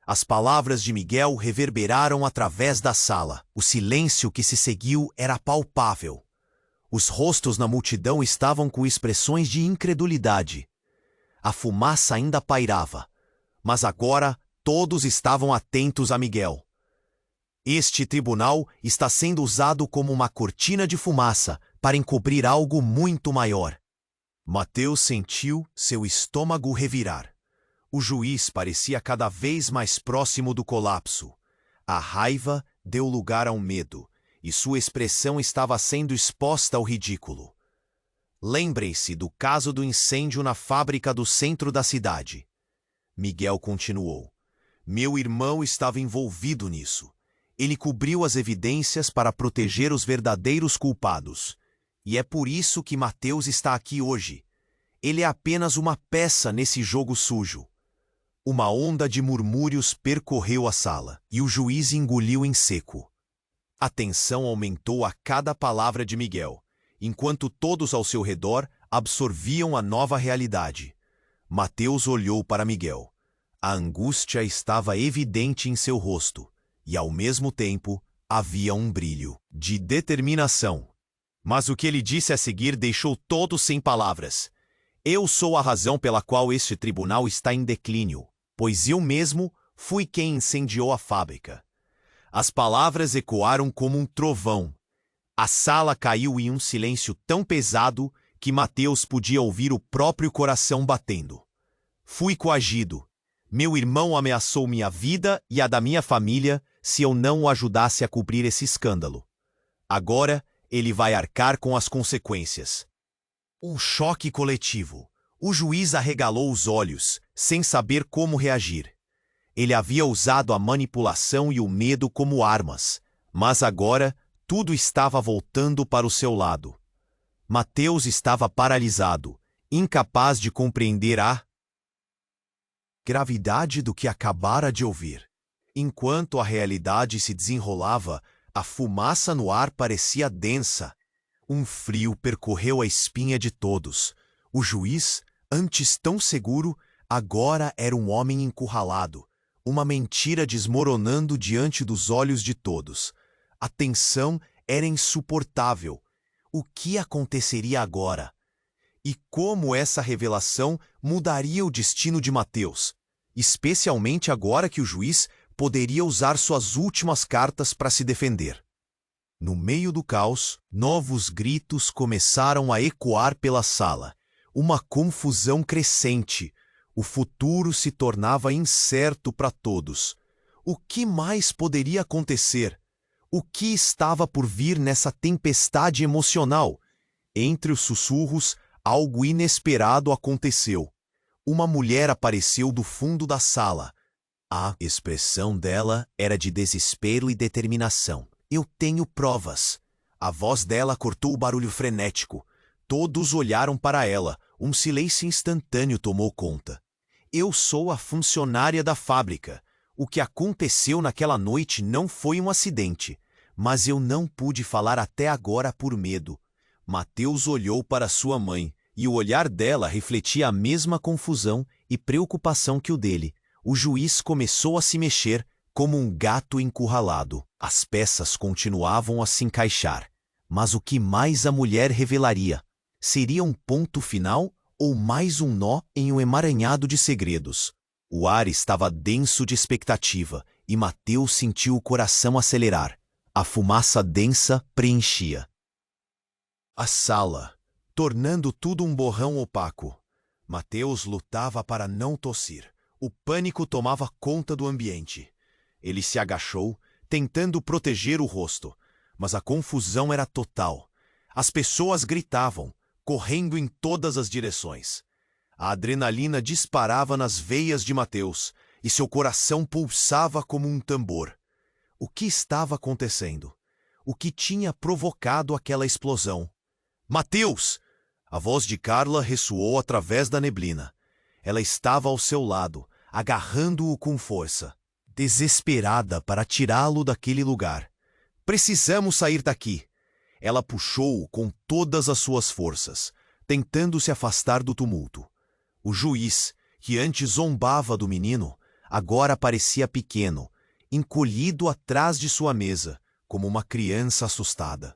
As palavras de Miguel reverberaram através da sala. O silêncio que se seguiu era palpável. Os rostos na multidão estavam com expressões de incredulidade. A fumaça ainda pairava, mas agora todos estavam atentos a Miguel. Este tribunal está sendo usado como uma cortina de fumaça para encobrir algo muito maior. Mateus sentiu seu estômago revirar. O juiz parecia cada vez mais próximo do colapso. A raiva deu lugar ao medo, e sua expressão estava sendo exposta ao ridículo. Lembrem-se do caso do incêndio na fábrica do centro da cidade. Miguel continuou. Meu irmão estava envolvido nisso. Ele cobriu as evidências para proteger os verdadeiros culpados. E é por isso que Mateus está aqui hoje. Ele é apenas uma peça nesse jogo sujo. Uma onda de murmúrios percorreu a sala, e o juiz engoliu em seco. A tensão aumentou a cada palavra de Miguel, enquanto todos ao seu redor absorviam a nova realidade. Mateus olhou para Miguel. A angústia estava evidente em seu rosto, e ao mesmo tempo havia um brilho de determinação. Mas o que ele disse a seguir deixou todos sem palavras. Eu sou a razão pela qual este tribunal está em declínio, pois eu mesmo fui quem incendiou a fábrica. As palavras ecoaram como um trovão. A sala caiu em um silêncio tão pesado que Mateus podia ouvir o próprio coração batendo. Fui coagido. Meu irmão ameaçou minha vida e a da minha família se eu não o ajudasse a cobrir esse escândalo. Agora, ele vai arcar com as consequências. Um choque coletivo. O juiz arregalou os olhos, sem saber como reagir. Ele havia usado a manipulação e o medo como armas, mas agora tudo estava voltando para o seu lado. Mateus estava paralisado, incapaz de compreender a gravidade do que acabara de ouvir. Enquanto a realidade se desenrolava, a fumaça no ar parecia densa. Um frio percorreu a espinha de todos. O juiz, antes tão seguro, agora era um homem encurralado, uma mentira desmoronando diante dos olhos de todos. A tensão era insuportável. O que aconteceria agora? E como essa revelação mudaria o destino de Mateus, especialmente agora que o juiz poderia usar suas últimas cartas para se defender? No meio do caos, novos gritos começaram a ecoar pela sala. Uma confusão crescente. O futuro se tornava incerto para todos. O que mais poderia acontecer? O que estava por vir nessa tempestade emocional? Entre os sussurros, algo inesperado aconteceu. Uma mulher apareceu do fundo da sala. A expressão dela era de desespero e determinação. Eu tenho provas. A voz dela cortou o barulho frenético. Todos olharam para ela. Um silêncio instantâneo tomou conta. Eu sou a funcionária da fábrica. O que aconteceu naquela noite não foi um acidente. Mas eu não pude falar até agora por medo. Mateus olhou para sua mãe, e o olhar dela refletia a mesma confusão e preocupação que o dele. O juiz começou a se mexer como um gato encurralado. As peças continuavam a se encaixar. Mas o que mais a mulher revelaria? Seria um ponto final ou mais um nó em um emaranhado de segredos? O ar estava denso de expectativa e Mateus sentiu o coração acelerar. A fumaça densa preenchia a sala, tornando tudo um borrão opaco. Mateus lutava para não tossir. O pânico tomava conta do ambiente. Ele se agachou, tentando proteger o rosto, mas a confusão era total. As pessoas gritavam, correndo em todas as direções. A adrenalina disparava nas veias de Mateus e seu coração pulsava como um tambor. O que estava acontecendo? O que tinha provocado aquela explosão? Mateus! A voz de Carla ressoou através da neblina. Ela estava ao seu lado, agarrando-o com força, desesperada para tirá-lo daquele lugar. Precisamos sair daqui. Ela puxou-o com todas as suas forças, tentando se afastar do tumulto. O juiz, que antes zombava do menino, agora parecia pequeno, encolhido atrás de sua mesa, como uma criança assustada.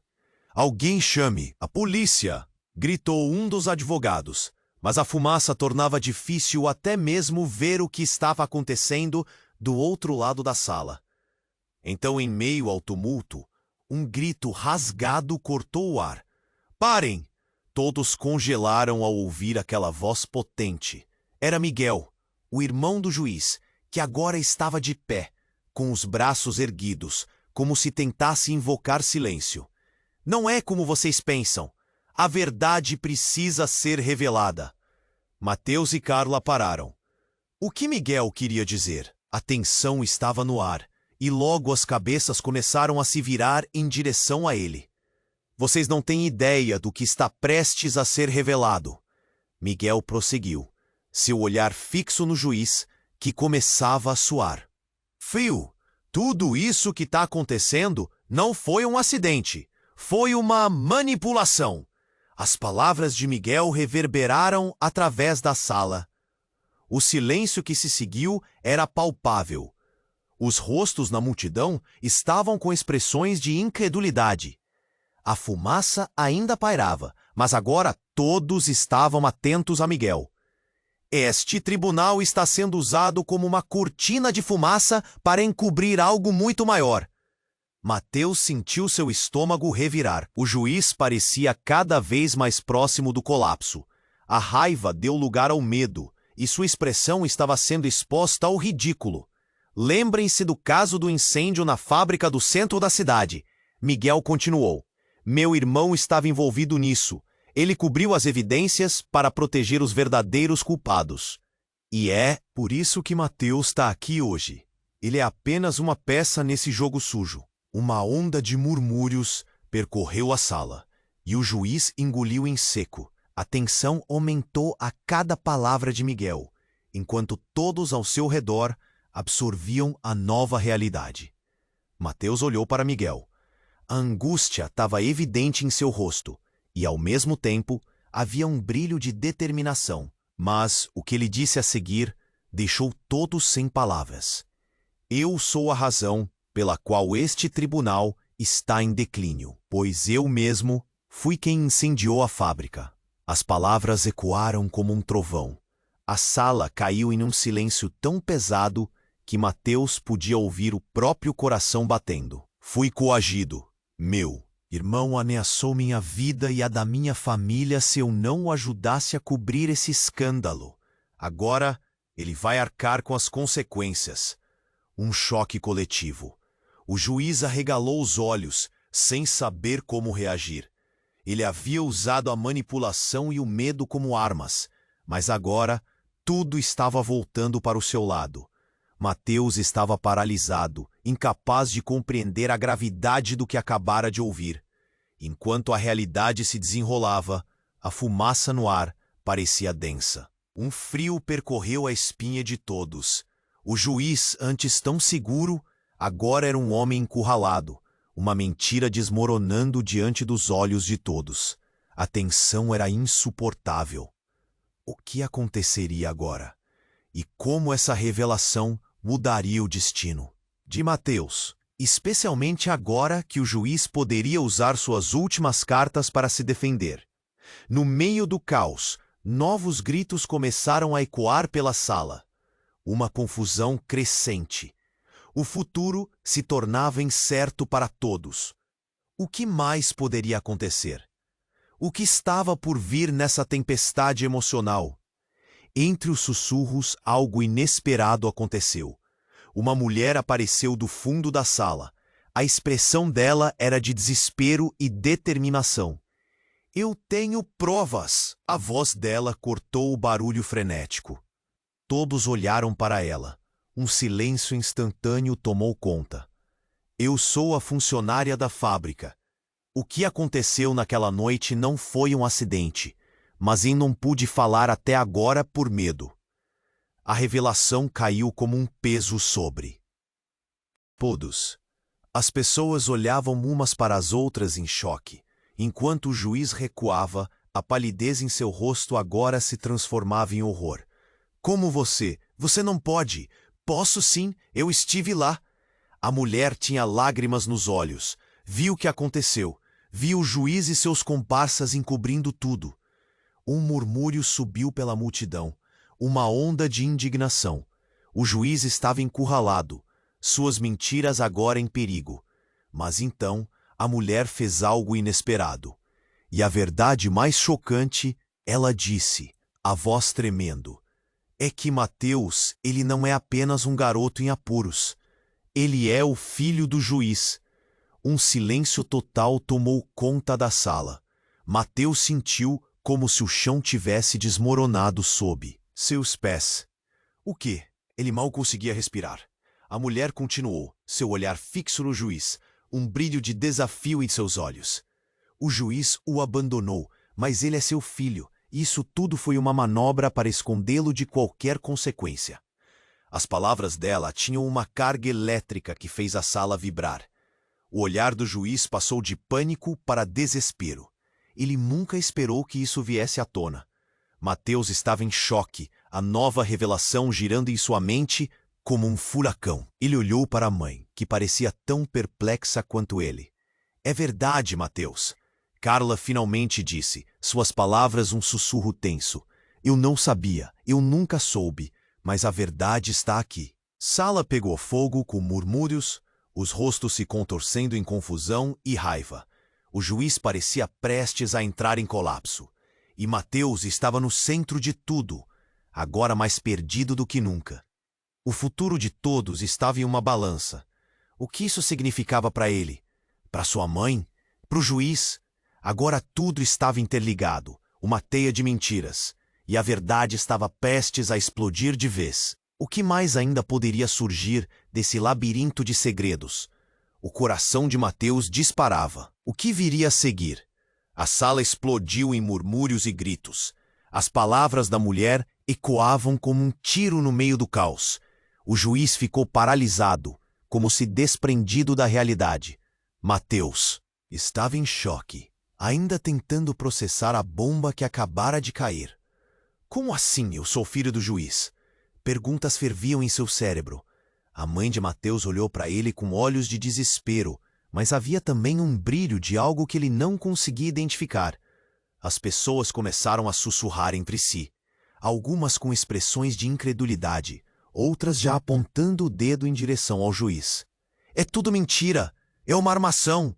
Alguém chame a polícia! Gritou um dos advogados, mas a fumaça tornava difícil até mesmo ver o que estava acontecendo do outro lado da sala. Então, em meio ao tumulto, um grito rasgado cortou o ar. Parem! Todos congelaram ao ouvir aquela voz potente. Era Miguel, o irmão do juiz, que agora estava de pé, com os braços erguidos, como se tentasse invocar silêncio. Não é como vocês pensam. A verdade precisa ser revelada. Mateus e Carla pararam. O que Miguel queria dizer? A tensão estava no ar, e logo as cabeças começaram a se virar em direção a ele. Vocês não têm ideia do que está prestes a ser revelado. Miguel prosseguiu, seu olhar fixo no juiz, que começava a suar. Fio, tudo isso que está acontecendo não foi um acidente. Foi uma manipulação. As palavras de Miguel reverberaram através da sala. O silêncio que se seguiu era palpável. Os rostos na multidão estavam com expressões de incredulidade. A fumaça ainda pairava, mas agora todos estavam atentos a Miguel. Este tribunal está sendo usado como uma cortina de fumaça para encobrir algo muito maior. Mateus sentiu seu estômago revirar. O juiz parecia cada vez mais próximo do colapso. A raiva deu lugar ao medo, e sua expressão estava sendo exposta ao ridículo. Lembrem-se do caso do incêndio na fábrica do centro da cidade. Miguel continuou. Meu irmão estava envolvido nisso. Ele cobriu as evidências para proteger os verdadeiros culpados. E é por isso que Mateus está aqui hoje. Ele é apenas uma peça nesse jogo sujo. Uma onda de murmúrios percorreu a sala, e o juiz engoliu em seco. A tensão aumentou a cada palavra de Miguel, enquanto todos ao seu redor absorviam a nova realidade. Mateus olhou para Miguel. A angústia estava evidente em seu rosto, e ao mesmo tempo havia um brilho de determinação. Mas o que ele disse a seguir deixou todos sem palavras. Eu sou a razão pela qual este tribunal está em declínio, pois eu mesmo fui quem incendiou a fábrica. As palavras ecoaram como um trovão. A sala caiu em um silêncio tão pesado que Mateus podia ouvir o próprio coração batendo. Fui coagido. Meu irmão ameaçou minha vida e a da minha família se eu não o ajudasse a cobrir esse escândalo. Agora ele vai arcar com as consequências. Um choque coletivo. O juiz arregalou os olhos, sem saber como reagir. Ele havia usado a manipulação e o medo como armas, mas agora tudo estava voltando para o seu lado. Mateus estava paralisado, incapaz de compreender a gravidade do que acabara de ouvir. Enquanto a realidade se desenrolava, a fumaça no ar parecia densa. Um frio percorreu a espinha de todos. O juiz, antes tão seguro, agora era um homem encurralado, uma mentira desmoronando diante dos olhos de todos. A tensão era insuportável. O que aconteceria agora? E como essa revelação mudaria o destino de Mateus, especialmente agora que o juiz poderia usar suas últimas cartas para se defender? No meio do caos, novos gritos começaram a ecoar pela sala. Uma confusão crescente. O futuro se tornava incerto para todos. O que mais poderia acontecer? O que estava por vir nessa tempestade emocional? Entre os sussurros, algo inesperado aconteceu. Uma mulher apareceu do fundo da sala. A expressão dela era de desespero e determinação. Eu tenho provas! A voz dela cortou o barulho frenético. Todos olharam para ela. Um silêncio instantâneo tomou conta. Eu sou a funcionária da fábrica. O que aconteceu naquela noite não foi um acidente, mas eu não pude falar até agora por medo. A revelação caiu como um peso sobre todos. As pessoas olhavam umas para as outras em choque. Enquanto o juiz recuava, a palidez em seu rosto agora se transformava em horror. Como você? Você não pode. Posso sim, eu estive lá. A mulher tinha lágrimas nos olhos. Viu o que aconteceu. Viu o juiz e seus comparsas encobrindo tudo. Um murmúrio subiu pela multidão. Uma onda de indignação. O juiz estava encurralado. Suas mentiras agora em perigo. Mas então, a mulher fez algo inesperado. E a verdade mais chocante, ela disse, a voz tremendo. É que Mateus, ele não é apenas um garoto em apuros. Ele é o filho do juiz. Um silêncio total tomou conta da sala. Mateus sentiu como se o chão tivesse desmoronado sob seus pés. O quê? Ele mal conseguia respirar. A mulher continuou, seu olhar fixo no juiz, um brilho de desafio em seus olhos. O juiz o abandonou, mas ele é seu filho, e isso tudo foi uma manobra para escondê-lo de qualquer consequência. As palavras dela tinham uma carga elétrica que fez a sala vibrar. O olhar do juiz passou de pânico para desespero. Ele nunca esperou que isso viesse à tona. Mateus estava em choque, a nova revelação girando em sua mente como um furacão. Ele olhou para a mãe, que parecia tão perplexa quanto ele. É verdade, Mateus. Carla finalmente disse, suas palavras um sussurro tenso. Eu não sabia, eu nunca soube, mas a verdade está aqui. Sala pegou fogo com murmúrios, os rostos se contorcendo em confusão e raiva. O juiz parecia prestes a entrar em colapso. E Mateus estava no centro de tudo, agora mais perdido do que nunca. O futuro de todos estava em uma balança. O que isso significava para ele? Para sua mãe? Para o juiz? Agora tudo estava interligado, uma teia de mentiras, e a verdade estava prestes a explodir de vez. O que mais ainda poderia surgir desse labirinto de segredos? O coração de Mateus disparava. O que viria a seguir? A sala explodiu em murmúrios e gritos. As palavras da mulher ecoavam como um tiro no meio do caos. O juiz ficou paralisado, como se desprendido da realidade. Mateus estava em choque, ainda tentando processar a bomba que acabara de cair. Como assim eu sou filho do juiz? Perguntas ferviam em seu cérebro. A mãe de Mateus olhou para ele com olhos de desespero, mas havia também um brilho de algo que ele não conseguia identificar. As pessoas começaram a sussurrar entre si, algumas com expressões de incredulidade, outras já apontando o dedo em direção ao juiz. É tudo mentira! É uma armação!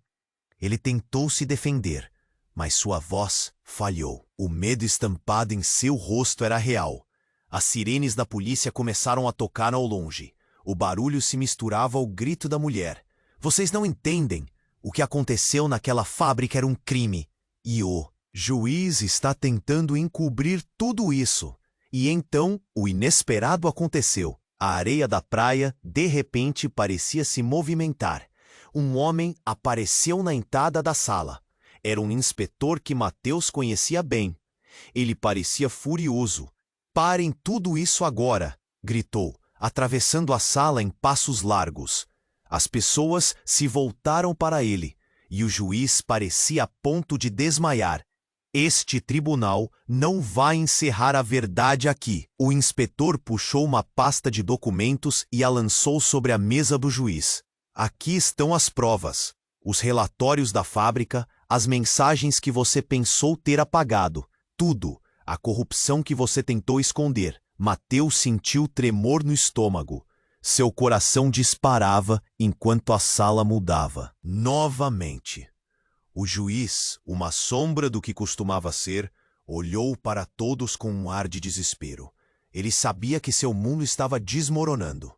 Ele tentou se defender, mas sua voz falhou. O medo estampado em seu rosto era real. As sirenes da polícia começaram a tocar ao longe. O barulho se misturava ao grito da mulher. Vocês não entendem. O que aconteceu naquela fábrica era um crime. E o juiz está tentando encobrir tudo isso. E então, o inesperado aconteceu. A areia da praia, de repente, parecia se movimentar. Um homem apareceu na entrada da sala. Era um inspetor que Mateus conhecia bem. Ele parecia furioso. Parem tudo isso agora! Gritou, atravessando a sala em passos largos. As pessoas se voltaram para ele, e o juiz parecia a ponto de desmaiar. Este tribunal não vai encerrar a verdade aqui. O inspetor puxou uma pasta de documentos e a lançou sobre a mesa do juiz. Aqui estão as provas, os relatórios da fábrica, as mensagens que você pensou ter apagado, tudo, a corrupção que você tentou esconder. Mateus sentiu tremor no estômago. Seu coração disparava enquanto a sala mudava. Novamente. O juiz, uma sombra do que costumava ser, olhou para todos com um ar de desespero. Ele sabia que seu mundo estava desmoronando.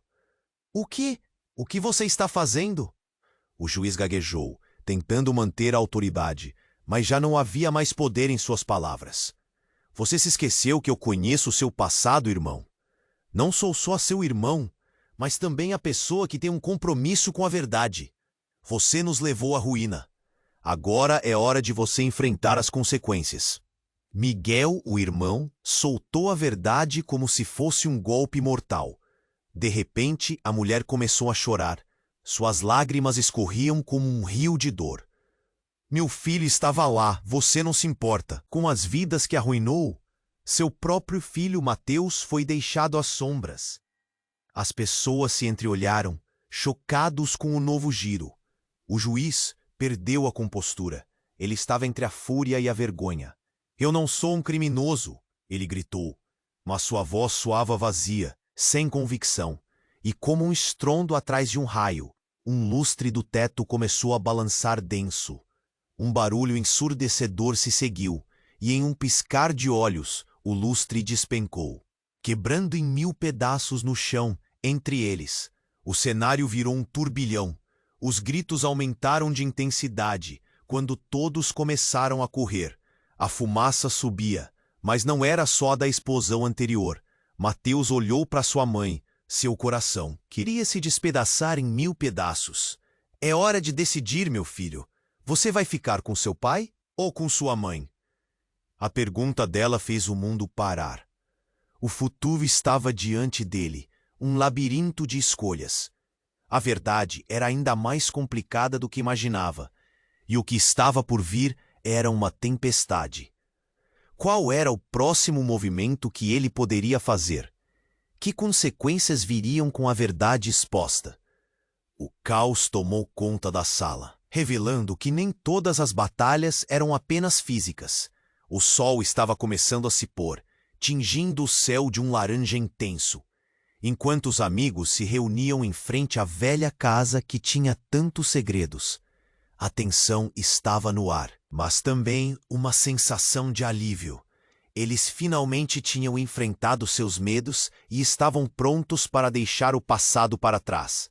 O que você está fazendo? O juiz gaguejou, tentando manter a autoridade, mas já não havia mais poder em suas palavras. Você se esqueceu que eu conheço o seu passado, irmão? Não sou só seu irmão, mas também a pessoa que tem um compromisso com a verdade. Você nos levou à ruína. Agora é hora de você enfrentar as consequências. Miguel, o irmão, soltou a verdade como se fosse um golpe mortal. De repente, a mulher começou a chorar. Suas lágrimas escorriam como um rio de dor. Meu filho estava lá, você não se importa. Com as vidas que arruinou, seu próprio filho Mateus foi deixado às sombras. As pessoas se entreolharam, chocados com o novo giro. O juiz perdeu a compostura. Ele estava entre a fúria e a vergonha. Eu não sou um criminoso, ele gritou, mas sua voz soava vazia, sem convicção, e como um estrondo atrás de um raio, um lustre do teto começou a balançar denso. Um barulho ensurdecedor se seguiu, e em um piscar de olhos, o lustre despencou, quebrando em 1000 pedaços no chão, entre eles. O cenário virou um turbilhão. Os gritos aumentaram de intensidade quando todos começaram a correr. A fumaça subia, mas não era só da explosão anterior. Mateus olhou para sua mãe. Seu coração queria se despedaçar em 1000 pedaços. É hora de decidir, meu filho. Você vai ficar com seu pai ou com sua mãe? A pergunta dela fez o mundo parar. O futuro estava diante dele, um labirinto de escolhas. A verdade era ainda mais complicada do que imaginava, e o que estava por vir era uma tempestade. Qual era o próximo movimento que ele poderia fazer? Que consequências viriam com a verdade exposta? O caos tomou conta da sala, revelando que nem todas as batalhas eram apenas físicas. O sol estava começando a se pôr, tingindo o céu de um laranja intenso, enquanto os amigos se reuniam em frente à velha casa que tinha tantos segredos. A tensão estava no ar, mas também uma sensação de alívio. Eles finalmente tinham enfrentado seus medos e estavam prontos para deixar o passado para trás.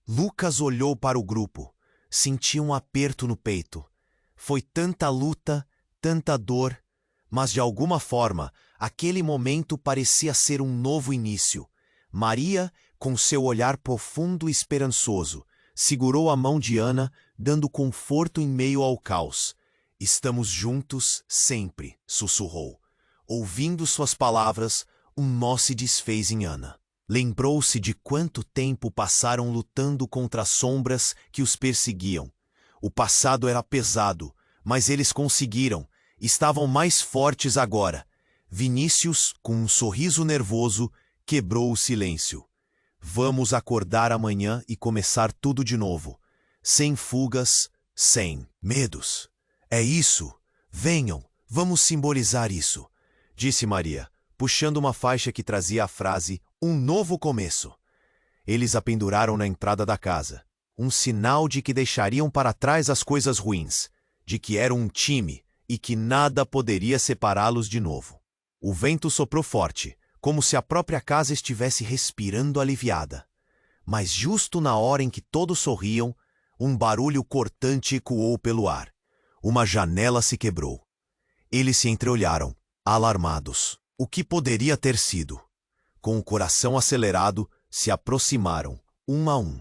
Lucas olhou para o grupo. Sentia um aperto no peito. Foi tanta luta, tanta dor, mas de alguma forma, aquele momento parecia ser um novo início. Maria, com seu olhar profundo e esperançoso, segurou a mão de Ana, dando conforto em meio ao caos. Estamos juntos sempre, sussurrou. Ouvindo suas palavras, um nó se desfez em Ana. Lembrou-se de quanto tempo passaram lutando contra as sombras que os perseguiam. O passado era pesado, mas eles conseguiram. Estavam mais fortes agora. Vinícius, com um sorriso nervoso, quebrou o silêncio. Vamos acordar amanhã e começar tudo de novo. Sem fugas, sem medos. É isso. Venham, vamos simbolizar isso, disse Maria, puxando uma faixa que trazia a frase "Um novo começo". Eles a penduraram na entrada da casa. Um sinal de que deixariam para trás as coisas ruins, de que eram um time e que nada poderia separá-los de novo. O vento soprou forte, como se a própria casa estivesse respirando aliviada. Mas justo na hora em que todos sorriam, um barulho cortante ecoou pelo ar. Uma janela se quebrou. Eles se entreolharam, alarmados. O que poderia ter sido? Com o coração acelerado, se aproximaram, um a um.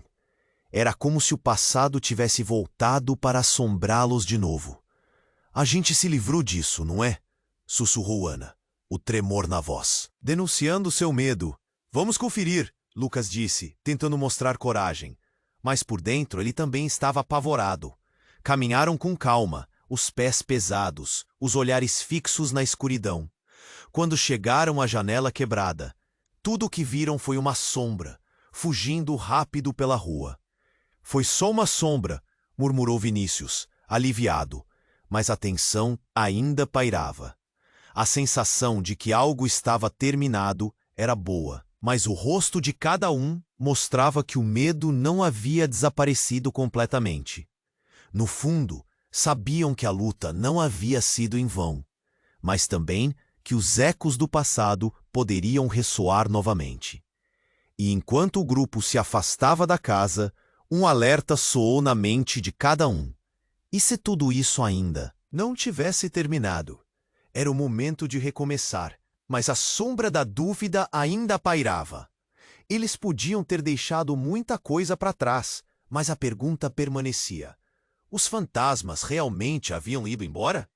Era como se o passado tivesse voltado para assombrá-los de novo. A gente se livrou disso, não é? Sussurrou Ana, o tremor na voz. Denunciando seu medo. Vamos conferir, Lucas disse, tentando mostrar coragem. Mas por dentro ele também estava apavorado. Caminharam com calma, os pés pesados, os olhares fixos na escuridão. Quando chegaram à janela quebrada, tudo o que viram foi uma sombra, fugindo rápido pela rua. Foi só uma sombra, murmurou Vinícius, aliviado, mas a tensão ainda pairava. A sensação de que algo estava terminado era boa, mas o rosto de cada um mostrava que o medo não havia desaparecido completamente. No fundo, sabiam que a luta não havia sido em vão, mas também que os ecos do passado poderiam ressoar novamente. E enquanto o grupo se afastava da casa, um alerta soou na mente de cada um. E se tudo isso ainda não tivesse terminado? Era o momento de recomeçar, mas a sombra da dúvida ainda pairava. Eles podiam ter deixado muita coisa para trás, mas a pergunta permanecia. Os fantasmas realmente haviam ido embora?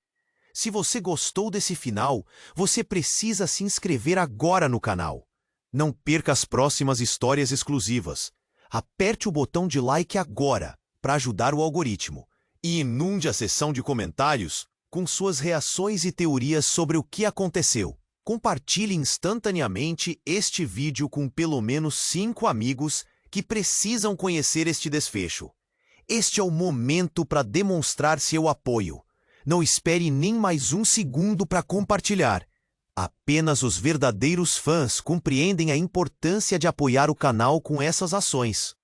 Se você gostou desse final, você precisa se inscrever agora no canal. Não perca as próximas histórias exclusivas. Aperte o botão de like agora para ajudar o algoritmo e inunde a seção de comentários com suas reações e teorias sobre o que aconteceu. Compartilhe instantaneamente este vídeo com pelo menos 5 amigos que precisam conhecer este desfecho. Este é o momento para demonstrar seu apoio. Não espere nem mais um segundo para compartilhar. Apenas os verdadeiros fãs compreendem a importância de apoiar o canal com essas ações.